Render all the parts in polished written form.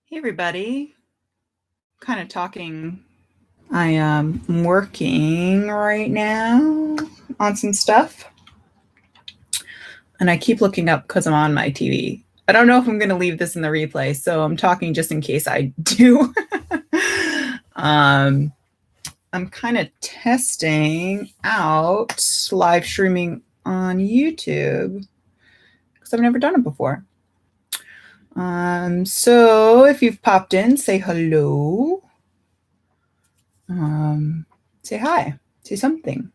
Hey everybody, kind of talking. I am working right now on some stuff and I keep looking up because I'm on my TV. I don't know if I'm going to leave this in the replay, so I'm talking just in case I do. um, I'm kind of testing out live streaming on YouTube because I've never done it before. So if you've popped in, say hello. Say hi, say something.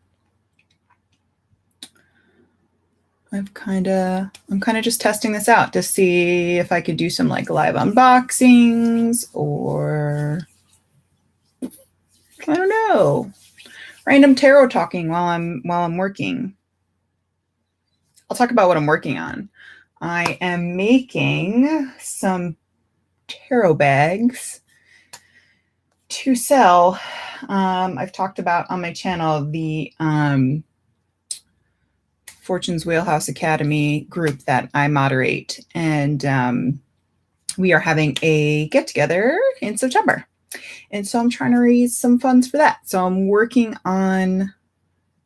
I'm kind of just testing this out to see if I could do some like live unboxings or I don't know, random tarot talking while I'm working. I'll talk about what I'm working on. I am making some tarot bags to sell. I've talked about on my channel the Fortune's Wheelhouse Academy group that I moderate, and we are having a get together in September. And so I'm trying to raise some funds for that. So I'm working on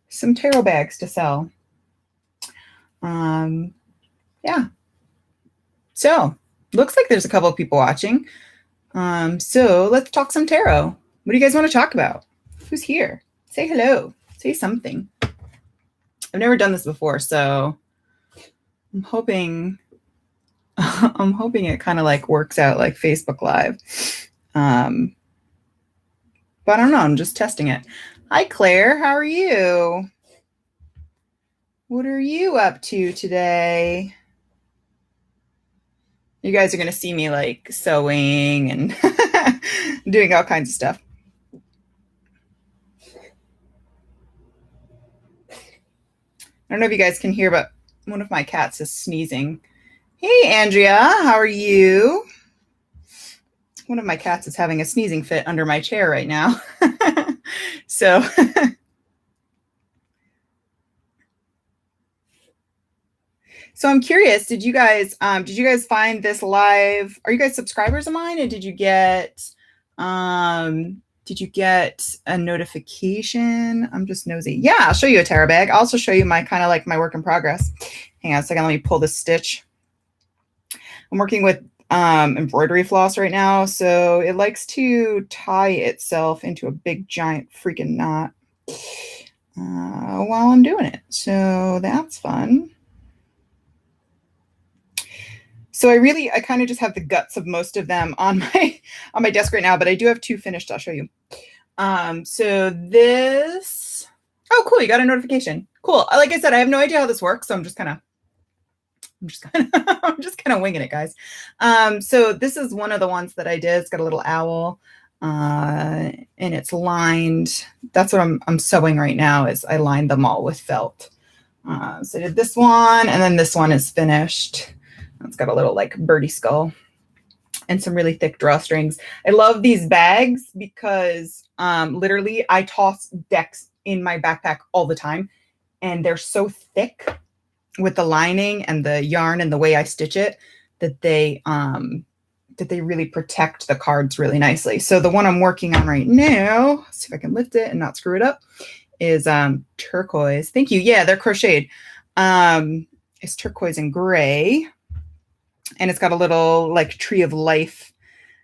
some tarot bags to sell. Yeah. So looks like there's a couple of people watching. So let's talk some tarot. What do you guys want to talk about? Who's here? Say hello. Say something. I've never done this before, so I'm hoping it kind of like works out like Facebook Live. But I don't know. I'm just testing it. Hi, Claire. How are you? What are you up to today? You guys are going to see me like sewing and doing all kinds of stuff. I don't know if you guys can hear, but one of my cats is sneezing. Hey, Andrea. How are you? One of my cats is having a sneezing fit under my chair right now. So I'm curious, did you guys find this live? Are you guys subscribers of mine? And did you get a notification? I'm just nosy. Yeah, I'll show you a tarot bag. I'll also show you my kind of like my work in progress. Hang on a second, let me pull this stitch. I'm working with embroidery floss right now, so it likes to tie itself into a big giant freaking knot while I'm doing it. So that's fun. So I kind of just have the guts of most of them on my desk right now, but I do have two finished. I'll show you. So this, oh, cool. You got a notification. Cool. Like I said, I have no idea how this works. So I'm just kind of winging it, guys. So this is one of the ones that I did. It's got a little owl, and it's lined. That's what I'm sewing right now is I lined them all with felt. So I did this one, and then this one is finished. It's got a little like birdie skull and some really thick drawstrings. I love these bags because literally I toss decks in my backpack all the time, and they're so thick with the lining and the yarn and the way I stitch it that they really protect the cards really nicely. So the one I'm working on right now, see if I can lift it and not screw it up, is turquoise. Thank you. Yeah, they're crocheted. It's turquoise and gray. And it's got a little like tree of life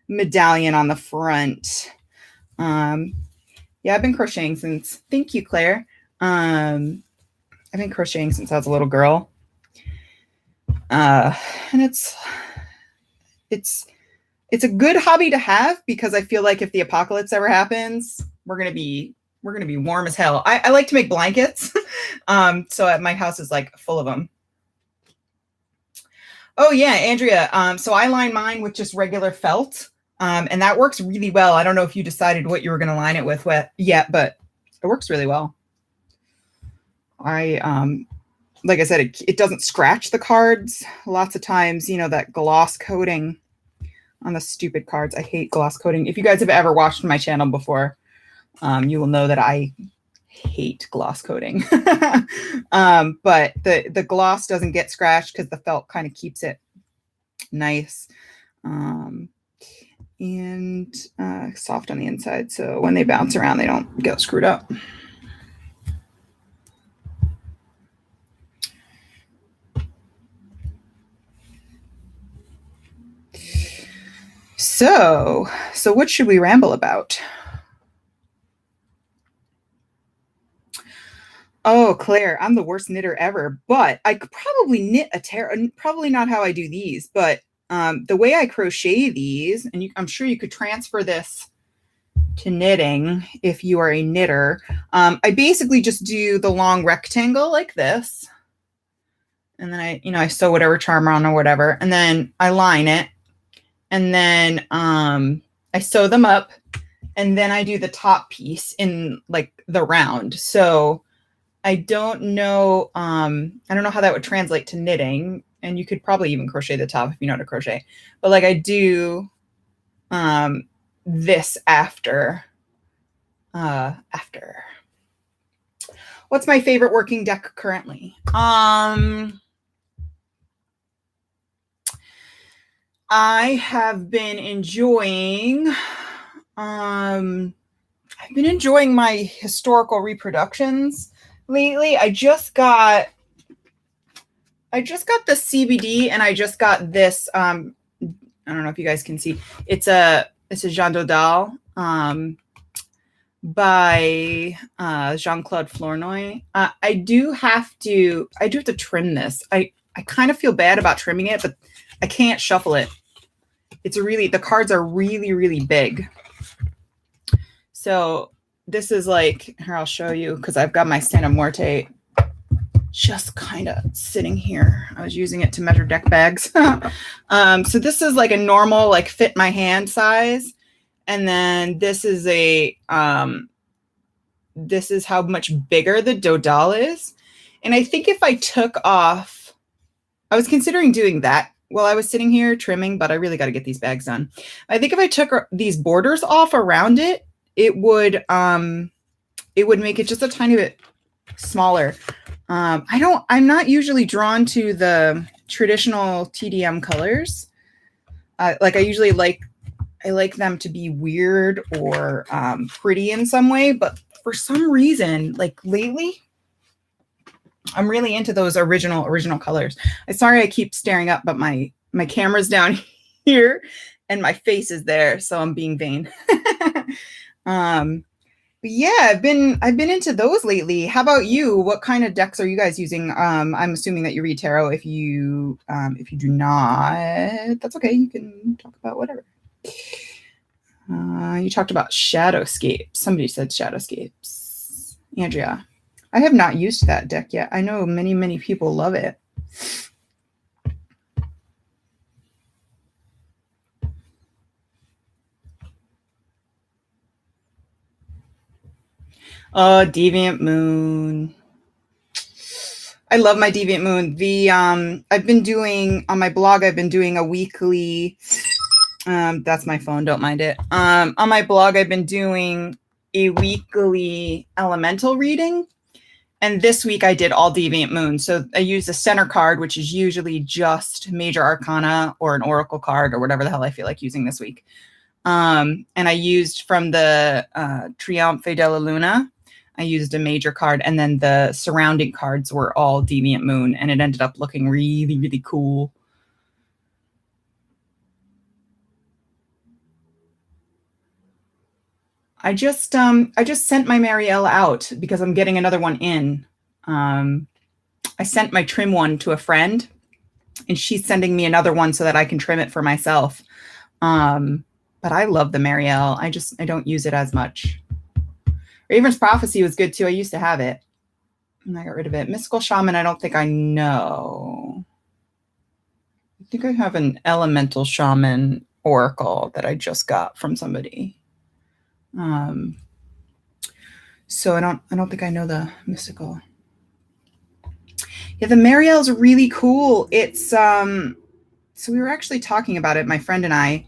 medallion on the front. Yeah, I've been crocheting since, thank you, Claire. I've been crocheting since I was a little girl. And it's a good hobby to have because I feel like if the apocalypse ever happens, we're going to be warm as hell. I like to make blankets. So at my house is like full of them. Oh yeah, Andrea. So I line mine with just regular felt. And that works really well. I don't know if you decided what you were going to line it with yet, but it works really well. Like I said, it doesn't scratch the cards. Lots of times, that gloss coating on the stupid cards. I hate gloss coating. If you guys have ever watched my channel before, you will know that I hate gloss coating. But the gloss doesn't get scratched because the felt kind of keeps it nice. and soft on the inside. So when they bounce around, they don't get screwed up. So what should we ramble about? Oh, Claire, I'm the worst knitter ever, but I could probably knit a tarot. Probably not how I do these, but the way I crochet these, and I'm sure you could transfer this to knitting if you are a knitter. I basically just do the long rectangle like this, and then I sew whatever charm on or whatever, and then I line it, and then I sew them up, and then I do the top piece in like the round. So I don't know how that would translate to knitting, and you could probably even crochet the top if you know how to crochet. But like I do this after. What's my favorite working deck currently? I have been enjoying my historical reproductions lately. I just got the CBD, and I just got this I don't know if you guys can see. It's a Jean Dodal by Jean-Claude Flournoy. I do have to trim this. I kind of feel bad about trimming it, but I can't shuffle it. The cards are really, really big. So this is like, here, I'll show you, because I've got my Stana Morte just kind of sitting here. I was using it to measure deck bags. So this is like a normal, like fit my hand size. And then this is this is how much bigger the Dodal is. And I think if I took off, I was considering doing that while I was sitting here trimming, but I really got to get these bags done. I think if I took these borders off around it, it would make it just a tiny bit smaller. I'm not usually drawn to the traditional TDM colors. I like them to be weird or pretty in some way, but for some reason, like lately, I'm really into those original colors. I'm sorry I keep staring up, but my camera's down here and my face is there, so I'm being vain. But yeah, I've been into those lately. How about you? What kind of decks are you guys using? I'm assuming that you read tarot. If you do not, that's okay. You can talk about whatever. You talked about Shadowscape. Somebody said Shadowscapes. Andrea, I have not used that deck yet. I know many people love it. Oh, Deviant Moon. I love my Deviant Moon. I've been doing on my blog, I've been doing a weekly, that's my phone, don't mind it. On my blog, I've been doing a weekly elemental reading. And this week I did all Deviant Moon. So I used a center card, which is usually just Major Arcana or an Oracle card or whatever the hell I feel like using this week. And I used from the Triomphe della Luna, I used a major card, and then the surrounding cards were all Deviant Moon, and it ended up looking really, really cool. I just sent my Marielle out because I'm getting another one in. I sent my trim one to a friend, and she's sending me another one so that I can trim it for myself. But I love the Marielle. I don't use it as much. Raven's Prophecy was good too. I used to have it, and I got rid of it. Mystical Shaman, I don't think I know. I think I have an Elemental Shaman Oracle that I just got from somebody. So I don't think I know the Mystical. Yeah, the Marielle is really cool. It's so we were actually talking about it, my friend and I.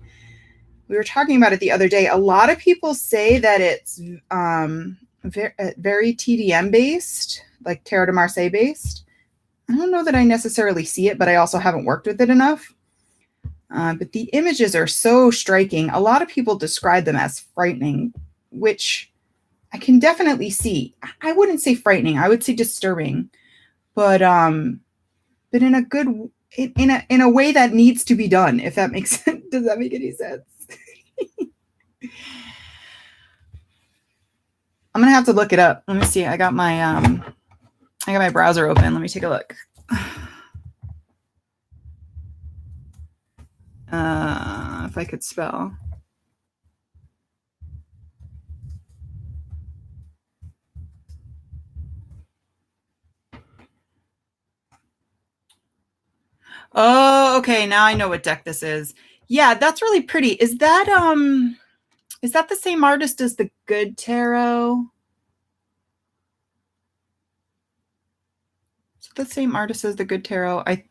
We were talking about it the other day. A lot of people say that it's very TDM based, like Tarot de Marseille based. I don't know that I necessarily see it, but I also haven't worked with it enough. But the images are so striking. A lot of people describe them as frightening, which I can definitely see. I wouldn't say frightening. I would say disturbing, but in a good in a way that needs to be done. If that makes sense. Does that make any sense? I'm gonna have to look it up. Let me see. I got my browser open. Let me take a look. If I could spell. Oh, okay. Now I know what deck this is. Yeah, that's really pretty. Is that the same artist as the Good Tarot? Is it the same artist as the Good Tarot? I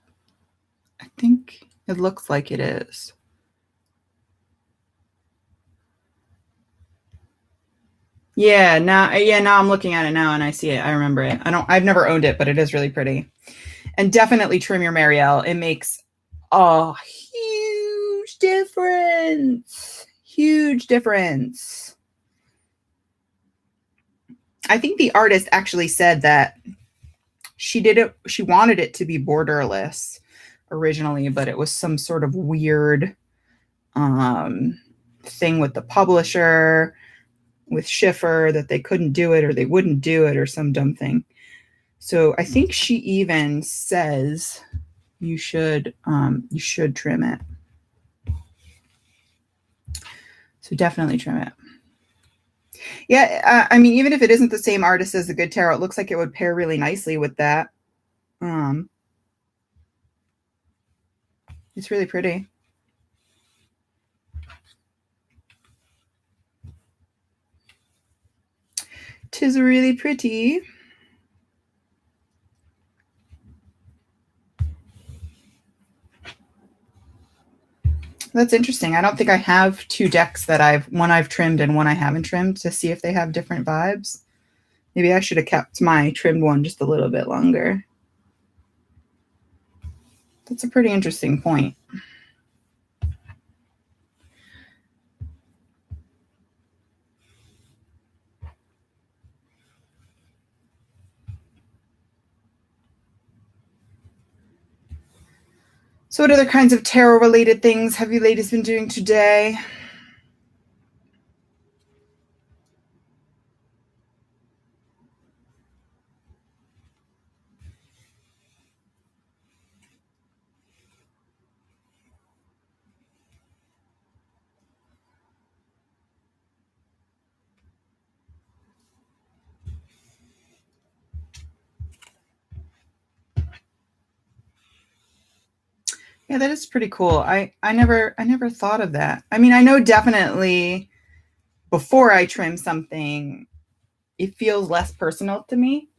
think it looks like it is. Yeah, now I'm looking at it now and I see it. I remember it. I've never owned it, but it is really pretty. And definitely trim your Marielle. It makes a huge difference. Huge difference. I think the artist actually said that she wanted it to be borderless originally, but it was some sort of weird thing with the publisher, with Schiffer, that they couldn't do it or they wouldn't do it or some dumb thing. So I think she even says you should trim it. So definitely trim it. Yeah, I mean, even if it isn't the same artist as the Good Tarot, it looks like it would pair really nicely with that. It's really pretty. Tis really pretty. That's interesting. I don't think I have two decks that one I've trimmed and one I haven't trimmed to see if they have different vibes. Maybe I should have kept my trimmed one just a little bit longer. That's a pretty interesting point. So what other kinds of tarot-related things have you ladies been doing today? Yeah, that is pretty cool. I never thought of that. I mean, I know definitely before I trim something, it feels less personal to me.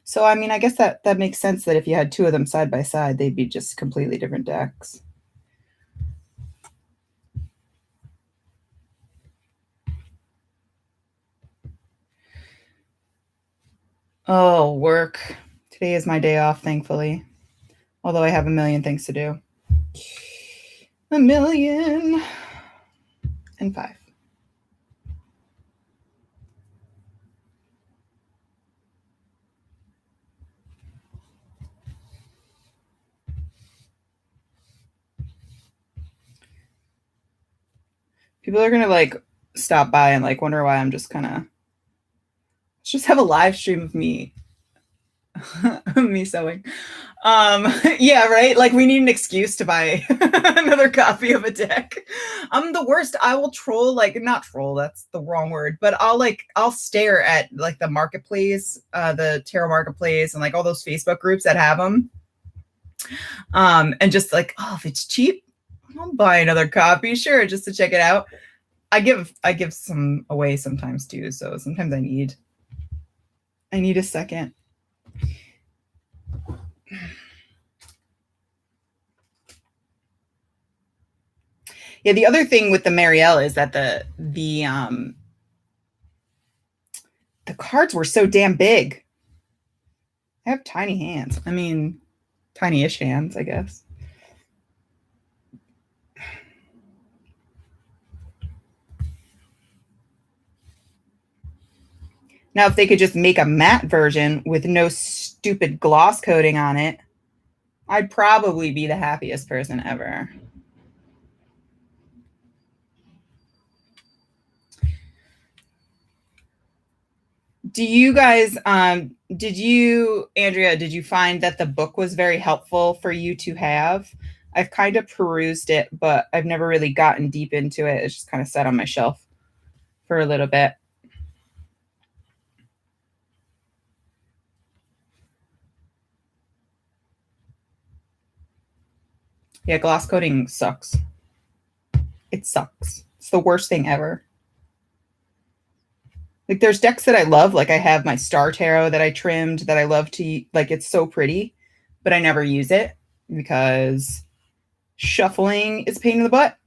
So, I mean, I guess that makes sense that if you had two of them side by side, they'd be just completely different decks. Oh, work. Today is my day off, thankfully. Although I have a million things to do. 1,000,005. People are gonna like stop by and like wonder why I'm just kind of just have a live stream of me me sewing. Yeah, right. Like we need an excuse to buy another copy of a deck. I'm the worst. I will troll, like not troll, that's the wrong word, but I'll stare at like the marketplace, the tarot marketplace, and like all those Facebook groups that have them. And just like, oh, if it's cheap, I'll buy another copy, sure, just to check it out. I give some away sometimes too, so sometimes I need a second. Yeah, the other thing with the Marielle is that the cards were so damn big. I have tiny hands. I mean, tiny-ish hands, I guess. Now, if they could just make a matte version with no stupid gloss coating on it, I'd probably be the happiest person ever. Do you guys, Andrea, did you find that the book was very helpful for you to have? I've kind of perused it, but I've never really gotten deep into it. It's just kind of sat on my shelf for a little bit. Yeah, gloss coating sucks. It sucks. It's the worst thing ever. Like there's decks that I love. Like I have my Star Tarot that I trimmed that I love to, like it's so pretty, but I never use it because shuffling is a pain in the butt.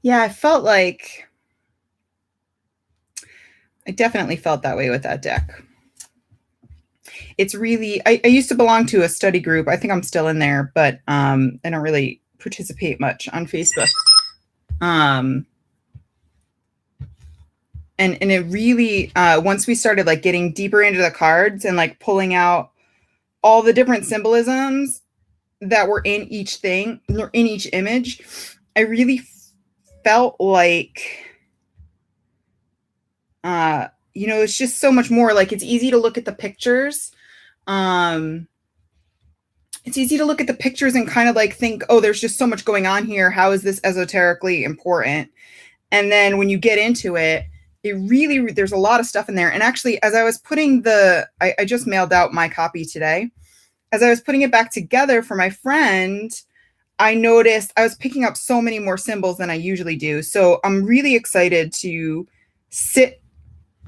Yeah, I definitely felt that way with that deck. It's really, I used to belong to a study group. I think I'm still in there, but I don't really participate much on Facebook. And it really, once we started like getting deeper into the cards and like pulling out all the different symbolisms that were in each thing, in each image, I really felt like, it's just so much more. Like it's easy to look at the pictures. It's easy to look at the pictures and kind of like think, oh, there's just so much going on here. How is this esoterically important? And then when you get into it, there's a lot of stuff in there. And actually, as I was putting I just mailed out my copy today. As I was putting it back together for my friend, I noticed I was picking up so many more symbols than I usually do. So I'm really excited to sit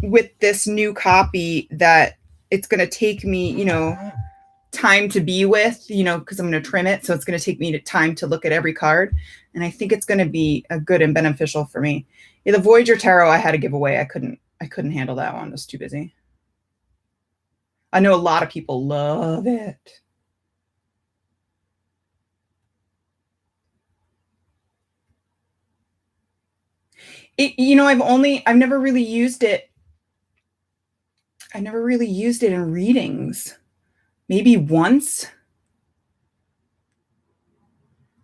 with this new copy that it's going to take me, time to be with, because I'm going to trim it. So it's going to take me time to look at every card. And I think it's going to be a good and beneficial for me. Yeah, the Voyager Tarot I had to give away. I couldn't handle that one. I was too busy. I know a lot of people love it. I've never really used it. I never really used it in readings. Maybe once.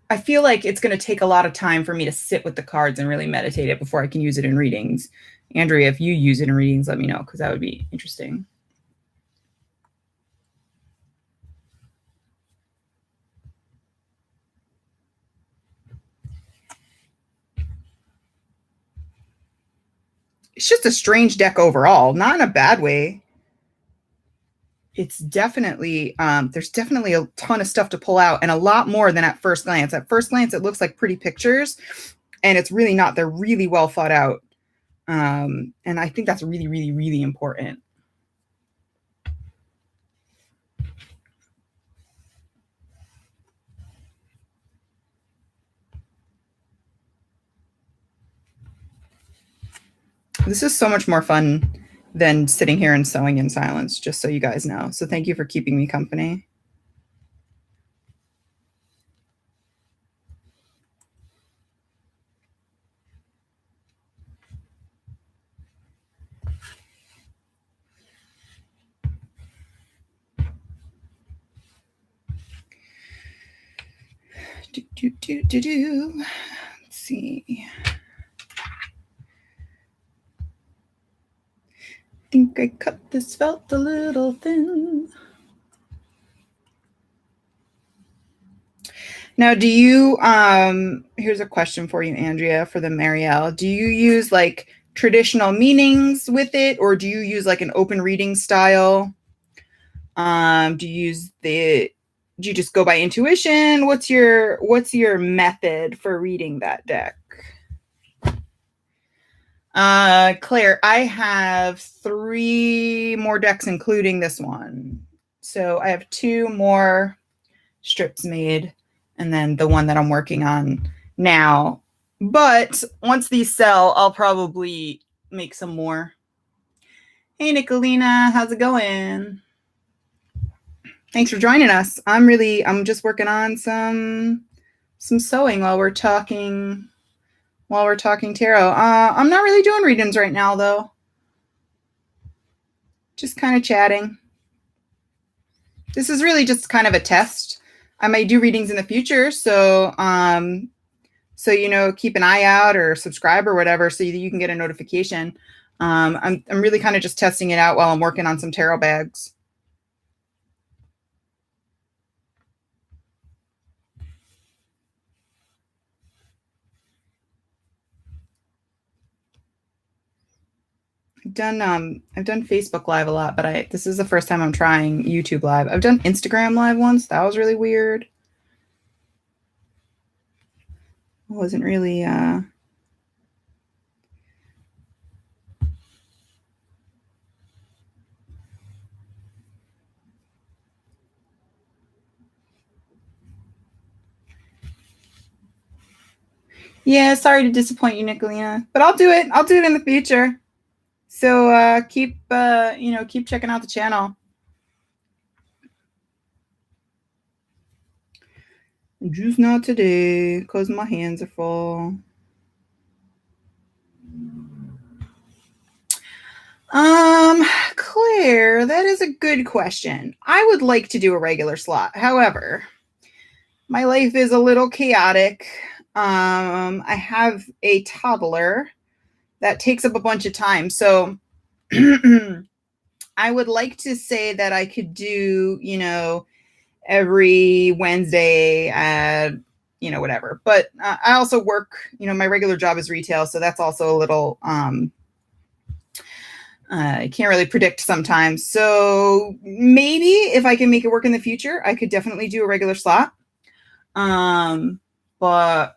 I feel like it's going to take a lot of time for me to sit with the cards and really meditate it before I can use it in readings. Andrea, if you use it in readings, let me know, because that would be interesting. It's just a strange deck overall, not in a bad way. It's definitely, there's definitely a ton of stuff to pull out and a lot more than at first glance. At first glance, it looks like pretty pictures, and it's really not. They're really well thought out. And I think that's really, really, really important. This is so much more fun than sitting here and sewing in silence, just so you guys know. So thank you for keeping me company. Let's see. I think I cut this felt a little thin. Now, do you, here's a question for you, Andrea, for the Marielle. Do you use like traditional meanings with it, or do you use like an open reading style? Do you use the do you just go by intuition? What's your method for reading that deck? Claire, I have 3 more decks, including this one. So I have 2 more strips made, and then the one that I'm working on now. But once these sell, I'll probably make some more. Hey, Nicolina, how's it going? Thanks for joining us. I'm just working on some sewing while we're talking tarot. I'm not really doing readings right now, though. Just kind of chatting. This is really just kind of a test. I might do readings in the future, so keep an eye out or subscribe or whatever, so you can get a notification. I'm really kind of just testing it out while I'm working on some tarot bags. I've done Facebook Live a lot, but this is the first time I'm trying YouTube Live. I've done Instagram Live once. That was really weird. It wasn't really Yeah, sorry to disappoint you, Nicolina, but I'll do it. I'll do it in the future. So keep checking out the channel. Just not today, because my hands are full. Claire, that is a good question. I would like to do a regular slot. However, my life is a little chaotic. I have a toddler that takes up a bunch of time. So I would like to say that I could do, every Wednesday at, whatever. But I also work, my regular job is retail. So that's also a little, I can't really predict sometimes. So maybe if I can make it work in the future, I could definitely do a regular slot. But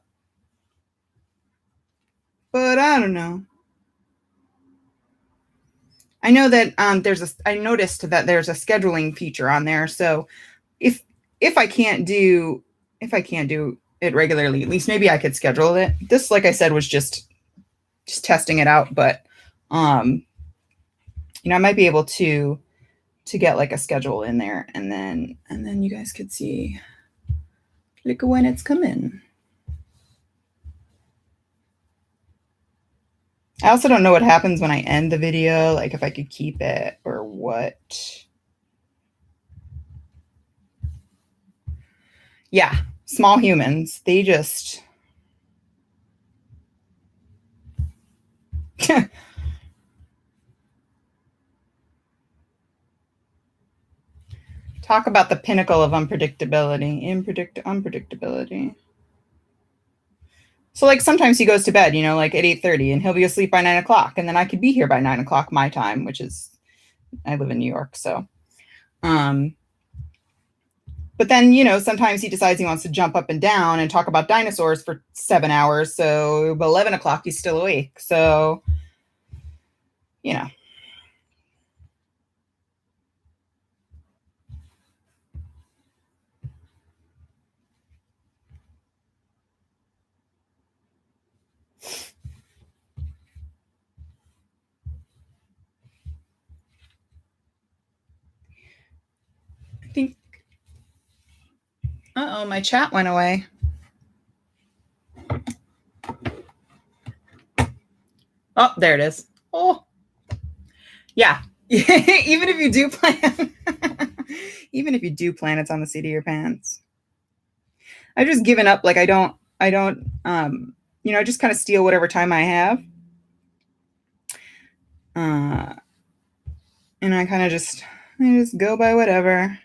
I don't know. I know that I noticed that there's a scheduling feature on there. So if I can't do it regularly, at least maybe I could schedule it. This, like I said, was just testing it out, but I might be able to get like a schedule in there, and then you guys could see like when it's coming. I also don't know what happens when I end the video, like if I could keep it or what. Yeah, small humans, they just talk about the pinnacle of unpredictability. Unpredictability. So like sometimes he goes to bed, like at 8:30, and he'll be asleep by 9 o'clock, and then I could be here by 9 o'clock my time, which is, I live in New York, so but then, sometimes he decides he wants to jump up and down and talk about dinosaurs for 7 hours. So by 11 o'clock, he's still awake. So, I think, my chat went away. Oh, there it is. Oh, yeah. Even if you do plan, it's on the seat of your pants. I've just given up. Like I don't, I just kind of steal whatever time I have. And I kind of just go by whatever.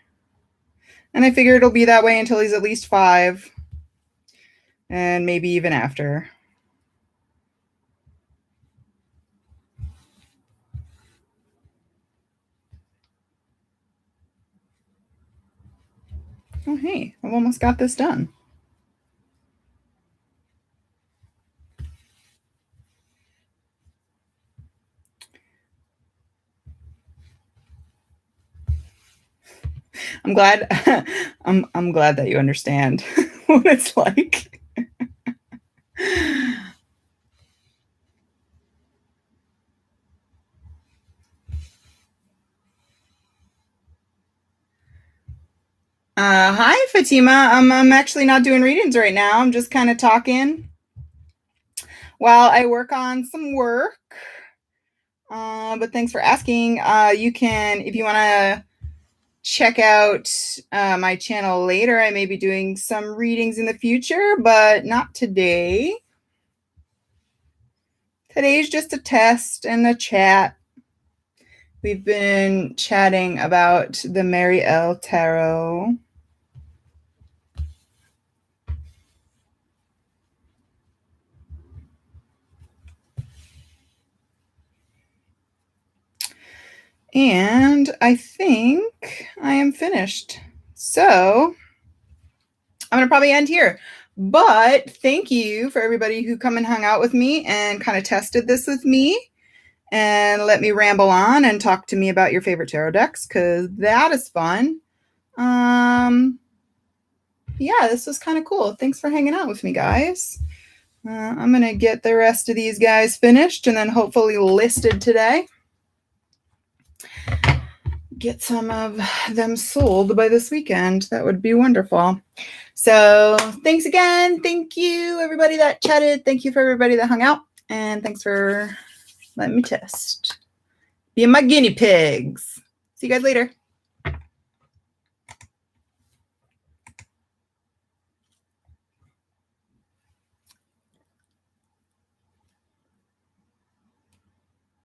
And I figure it'll be that way until he's at least 5. And maybe even after. hey, I've almost got this done. I'm glad I'm glad that you understand what it's like. Hi, Fatima. I'm actually not doing readings right now. I'm just kind of talking while I work on some work. But thanks for asking. You can, if you want to check out my channel later, I may be doing some readings in the future, but not today. Today's just a test and a chat. We've been chatting about the Mary L. Tarot. And I think I am finished. So I'm going to probably end here. But thank you for everybody who come and hung out with me and kind of tested this with me and let me ramble on and talk to me about your favorite tarot decks, because that is fun. Yeah, this was kind of cool. Thanks for hanging out with me, guys. I'm going to get the rest of these guys finished and then hopefully listed today. Get some of them sold by this weekend. That would be wonderful. So thanks again. Thank you, everybody that chatted. Thank you for everybody that hung out. And thanks for letting me test. Being my guinea pigs. See you guys later.